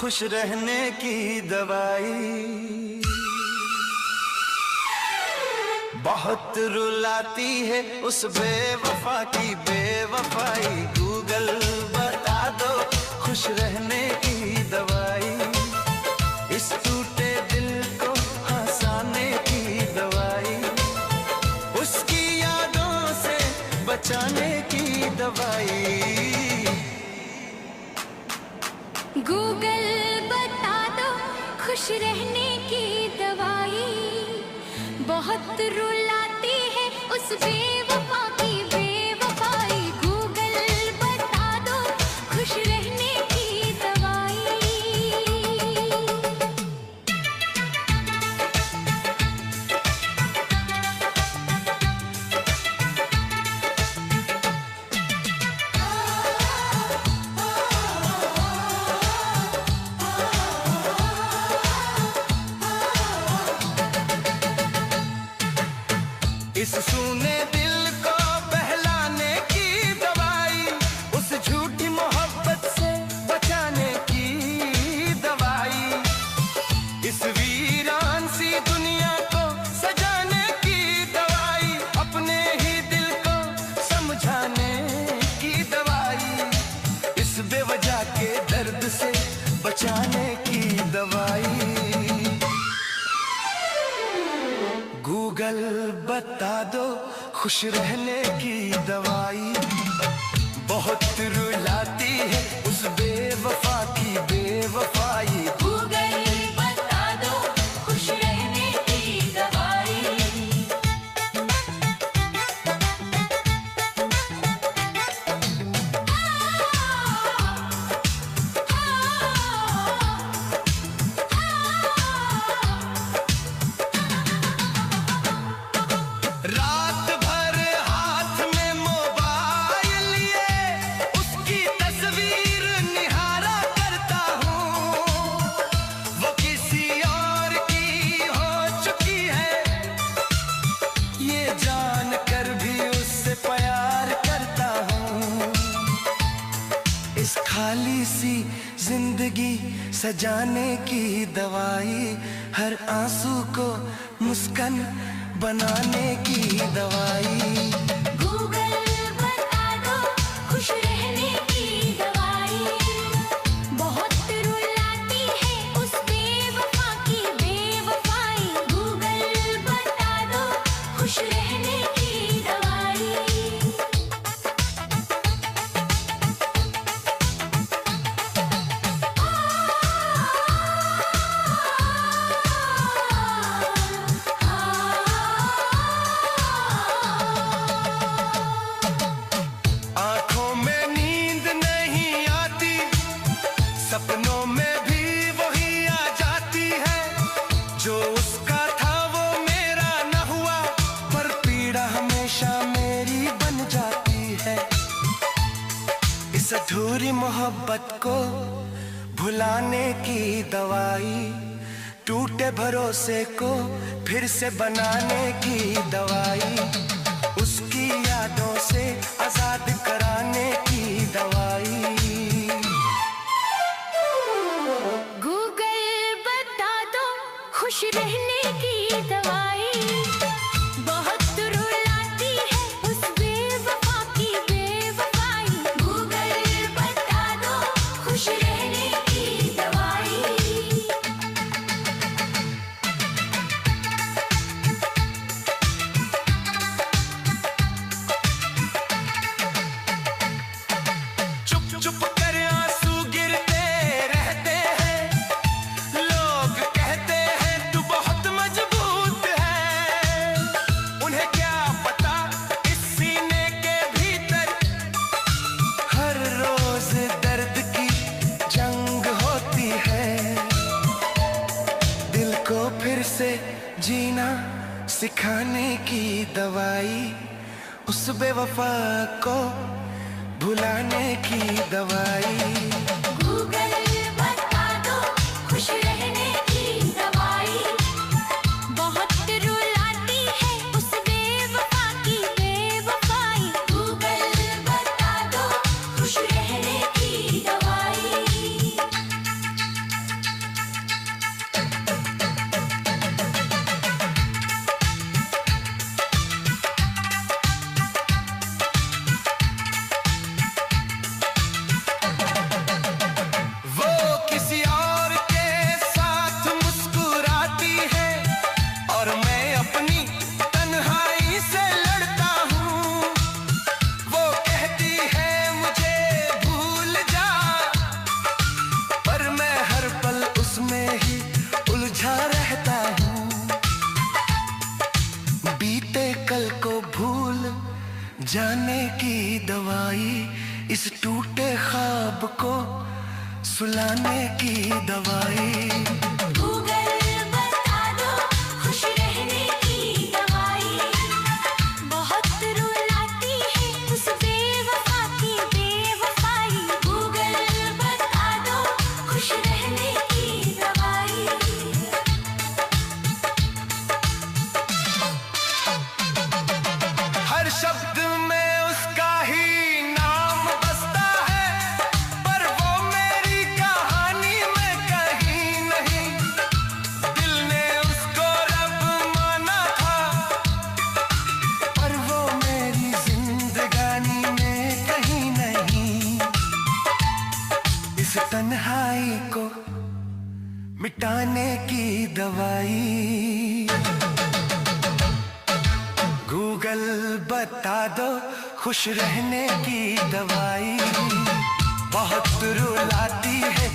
खुश रहने की दवाई। बहुत रुलाती है उस बेवफा की बेवफाई। गूगल बता दो खुश रहने की दवाई। इस टूटे दिल को हंसाने की दवाई। उसकी यादों से बचाने की दवाई। गूगल बता दो खुश रहने की दवाई। बहुत रुलाती है उस बेवफा की बेवफाई। गूगल बता दो खुश रहने की दवाई। इस सूने दिल को बहलाने की दवाई। उस झूठी मोहब्बत से बचाने की दवाई। इस वीरान सी दुनिया को सजाने की दवाई। अपने ही दिल को समझाने की दवाई। इस बेवजह के दर्द से बचाने की दवाई। गूगल बता दो खुश रहने की दवाई। बहुत रुलाती है उस बेवफा की बेवफाई। गूगल बता दो खुश रहने की दवाई। रात भर हाथ में मोबाइल लिए उसकी तस्वीर निहारा करता हूँ। वो किसी और की हो चुकी है ये जान कर भी उससे प्यार करता हूँ। इस खाली सी जिंदगी सजाने की दवाई। हर आंसू को मुस्कान बनाने की दवाई। गूगल बता दो खुश रहने की दवाई। बहुत रुलाती है उस बेवफा की बेवफाई। गूगल बता दो खुश रहने की दवाई। आंखों में नींद नहीं आती। सपनों में भी वही आ जाती है। जो उसका था वो मेरा न हुआ पर पीड़ा हमेशा मेरी बन जाती है। इस अधूरी मोहब्बत को भुलाने की दवाई। टूटे भरोसे को फिर से बनाने की दवाई। उसकी यादों से आजाद कराने की दवाई। गूगल बता दो खुश रहने की दवाई। बहुत रुलाती है उस बेवफा की बेवफाई। गूगल बता दो खुश रहने की दवाई। चुप चुप कर आंसू गिरते रहते हैं। लोग कहते हैं तू बहुत मजबूत है। उन्हें क्या पता इस सीने के भीतर हर रोज दर्द की जंग होती है। दिल को फिर से जीना सिखाने की दवाई। उस बेवफा को भुलाने की दवाई। गूगल बता दो खुश रहने की दवाई। बहुत रुलाती है उस बेवफा की बेवफाई। गूगल बता दो खुश रहने की दवाई। जाने की दवाई, इस टूटे ख्वाब को सुलाने की दवाई। गूगल बता दो खुश रहने की दवाई, बहुत रुलाती है उस बेवफा की बेवफाई। गूगल बता दो खुश रहने की दवाई। हर शब्द में उसका ही नाम बसता है, पर वो मेरी कहानी में कहीं नहीं। दिल ने उसको रब माना था, पर वो मेरी जिंदगानी में कहीं नहीं। इस तन्हाई को मिटाने की दवाई। गूगल बता दो खुश रहने की दवाई, बहुत रुलाती है